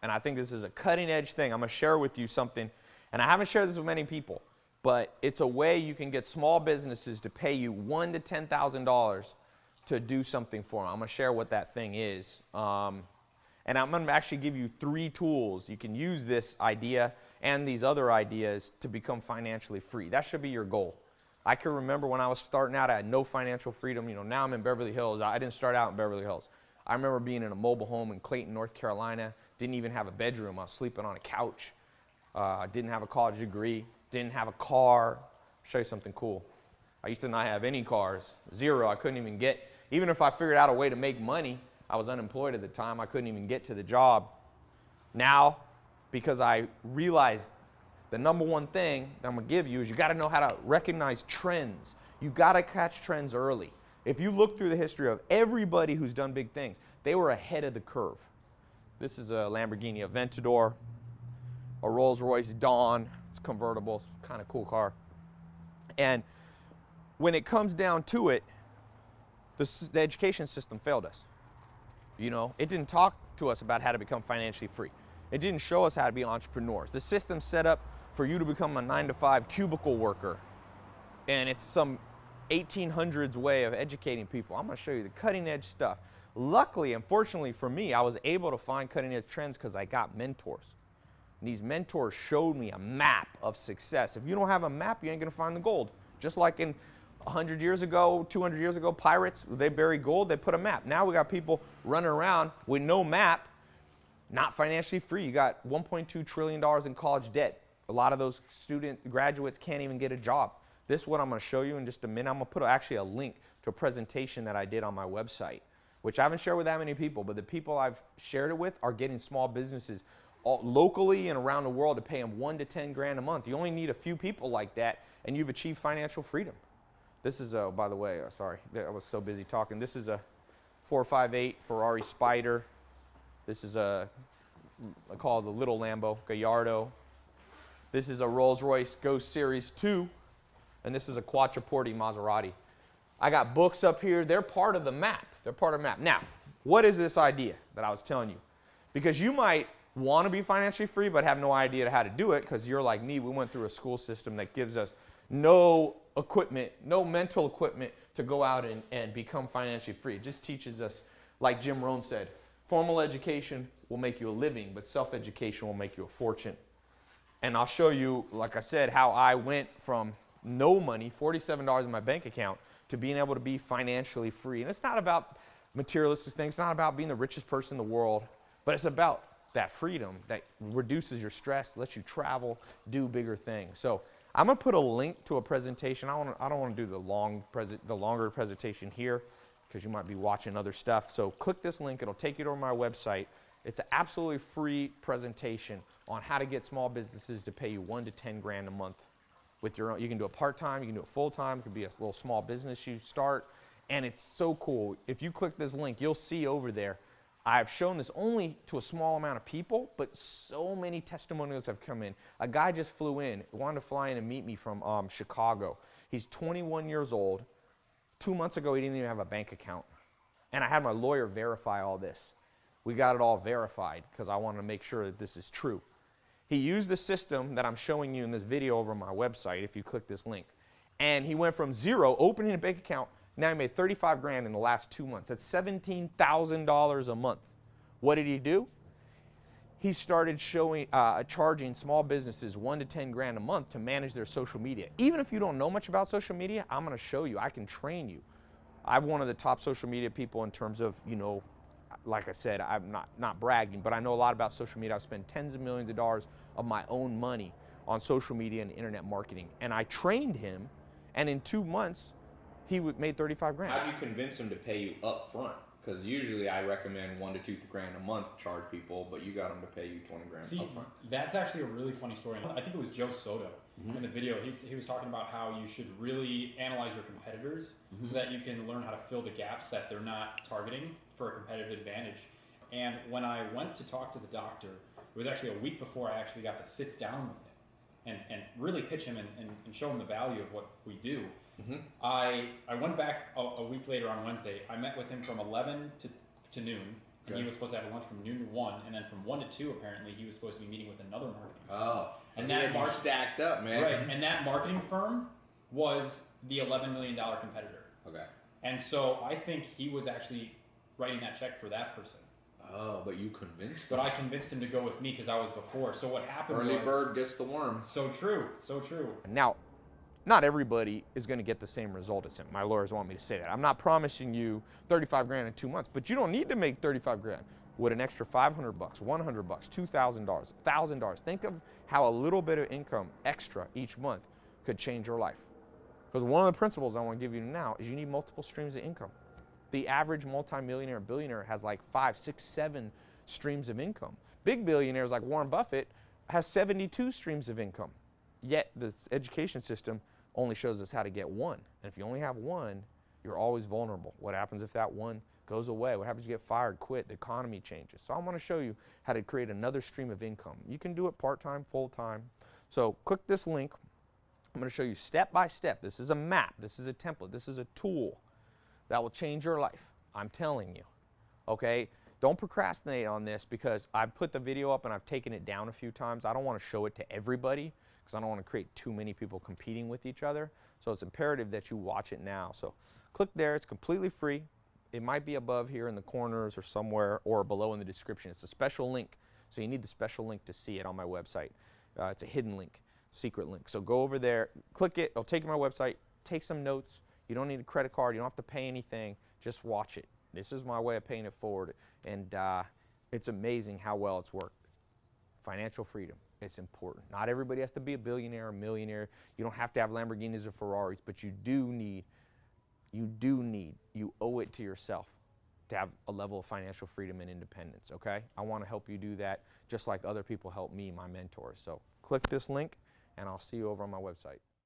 and I think this is a cutting edge thing. I'm going to share with you something, and I haven't shared this with many people, but it's a way you can get small businesses to pay you $1,000 to $10,000 to do something for them. I'm going to share what that thing is. And I'm going to actually give you 3 tools. You can use this idea and these other ideas to become financially free. That should be your goal. I can remember when I was starting out, I had no financial freedom. You know, now I'm in Beverly Hills. I didn't start out in Beverly Hills. I remember being in a mobile home in Clayton, North Carolina. Didn't even have a bedroom. I was sleeping on a couch. Didn't have a college degree. Didn't have a car. I'll show you something cool. I used to not have any cars. 0. I couldn't even get, even if I figured out a way to make money, I was unemployed at the time. I couldn't even get to the job. Now, because I realized the number one thing that I'm going to give you is you got to know how to recognize trends. You got to catch trends early. If you look through the history of everybody who's done big things, they were ahead of the curve. This is a Lamborghini Aventador, a Rolls-Royce Dawn. It's convertible, it's kind of cool car. And when it comes down to it, the education system failed us. You know, it didn't talk to us about how to become financially free. It didn't show us how to be entrepreneurs. The system's set up for you to become a 9-to-5 cubicle worker. And it's some 1800s way of educating people. I'm going to show you the cutting edge stuff. Luckily, unfortunately for me, I was able to find cutting edge trends because I got mentors. And these mentors showed me a map of success. If you don't have a map, you ain't going to find the gold. Just like in 100 years ago, 200 years ago, pirates, they buried gold, they put a map. Now we got people running around with no map, not financially free. You got $1.2 trillion in college debt. A lot of those graduates can't even get a job. This is what I'm going to show you in just a minute. I'm going to put actually a link to a presentation that I did on my website, which I haven't shared with that many people, but the people I've shared it with are getting small businesses locally and around the world to pay them $1 to $10 grand a month. You only need a few people like that, and you've achieved financial freedom. This is a, by the way, sorry, I was so busy talking. This is a 458 Ferrari Spider. This is I call it the little Lambo, Gallardo. This is a Rolls-Royce Ghost Series 2. And this is a Quattroporte Maserati. I got books up here. They're part of the map. They're part of the map. Now, what is this idea that I was telling you? Because you might want to be financially free but have no idea how to do it because you're like me. We went through a school system that gives us no equipment, no mental equipment to go out and become financially free. It just teaches us, like Jim Rohn said, formal education will make you a living, but self-education will make you a fortune. And I'll show you, like I said, how I went from no money, $47 in my bank account, to being able to be financially free. And it's not about materialistic things. It's not about being the richest person in the world, but it's about that freedom that reduces your stress, lets you travel, do bigger things. So I'm going to put a link to a presentation. I don't want to do the longer presentation here because you might be watching other stuff. So click this link. It'll take you to my website. It's an absolutely free presentation on how to get small businesses to pay you $1 to $10 grand a month with your own. You can do it part-time, you can do it full-time, it could be a little small business you start, and it's so cool. If you click this link, you'll see over there, I've shown this only to a small amount of people, but so many testimonials have come in. A guy just flew in, wanted to fly in and meet me from Chicago. He's 21 years old. 2 months ago, he didn't even have a bank account. And I had my lawyer verify all this. We got it all verified because I wanted to make sure that this is true. He used the system that I'm showing you in this video over on my website if you click this link. And he went from 0, opening a bank account, now he made 35 grand in the last 2 months. That's $17,000 a month. What did he do? He started charging small businesses $1 to $10 grand a month to manage their social media. Even if you don't know much about social media, I'm going to show you. I can train you. I'm one of the top social media people in terms of, you know, like I said, I'm not bragging, but I know a lot about social media. I've spent tens of millions of dollars of my own money on social media and internet marketing. And I trained him, and in 2 months, he made 35 grand. How'd you convince him to pay you up front? Because usually I recommend $1 to $2 grand a month to charge people, but you got them to pay you 20 grand up front. That's actually a really funny story. I think it was Joe Soto in the video. He was talking about how you should really analyze your competitors so that you can learn how to fill the gaps that they're not targeting for a competitive advantage. And when I went to talk to the doctor, it was actually a week before I actually got to sit down with him and really pitch him and show him the value of what we do. I went back a week later on Wednesday. I met with him from 11 to noon, And he was supposed to have lunch from noon to 1, and then from 1 to 2, apparently, he was supposed to be meeting with another marketing firm. Oh, And so that you stacked up, man. Right, and that marketing firm was the $11 million competitor. Okay. And so I think he was actually writing that check for that person. Oh, but you convinced him. But I convinced him to go with me because I was before. So what happened Early was... bird gets the worm. So true, so true. Now, not everybody is going to get the same result as him. My lawyers want me to say that. I'm not promising you 35 grand in 2 months, but you don't need to make 35 grand. With an extra 500 bucks, 100 bucks, $2,000, $1,000. Think of how a little bit of income extra each month could change your life. Because one of the principles I want to give you now is you need multiple streams of income. The average multimillionaire and billionaire has like 5, 6, 7 streams of income. Big billionaires like Warren Buffett has 72 streams of income. Yet the education system only shows us how to get one. And if you only have one, you're always vulnerable. What happens if that one goes away? What happens if you get fired, quit, the economy changes? So I want to show you how to create another stream of income. You can do it part-time, full-time. So click this link. I'm going to show you step by step. This is a map. This is a template. This is a tool that will change your life. I'm telling you. Okay? Don't procrastinate on this because I've put the video up and I've taken it down a few times. I don't want to show it to everybody because I don't want to create too many people competing with each other. So it's imperative that you watch it now. So click there. It's completely free. It might be above here in the corners or somewhere or below in the description. It's a special link. So you need the special link to see it on my website. It's a hidden link, secret link. So go over there, click it. It'll take you to my website. Take some notes. You don't need a credit card. You don't have to pay anything. Just watch it. This is my way of paying it forward. And it's amazing how well it's worked. Financial freedom. It's important. Not everybody has to be a billionaire or millionaire. You don't have to have Lamborghinis or Ferraris, but you owe it to yourself to have a level of financial freedom and independence, okay? I want to help you do that just like other people help me, my mentors. So click this link, and I'll see you over on my website.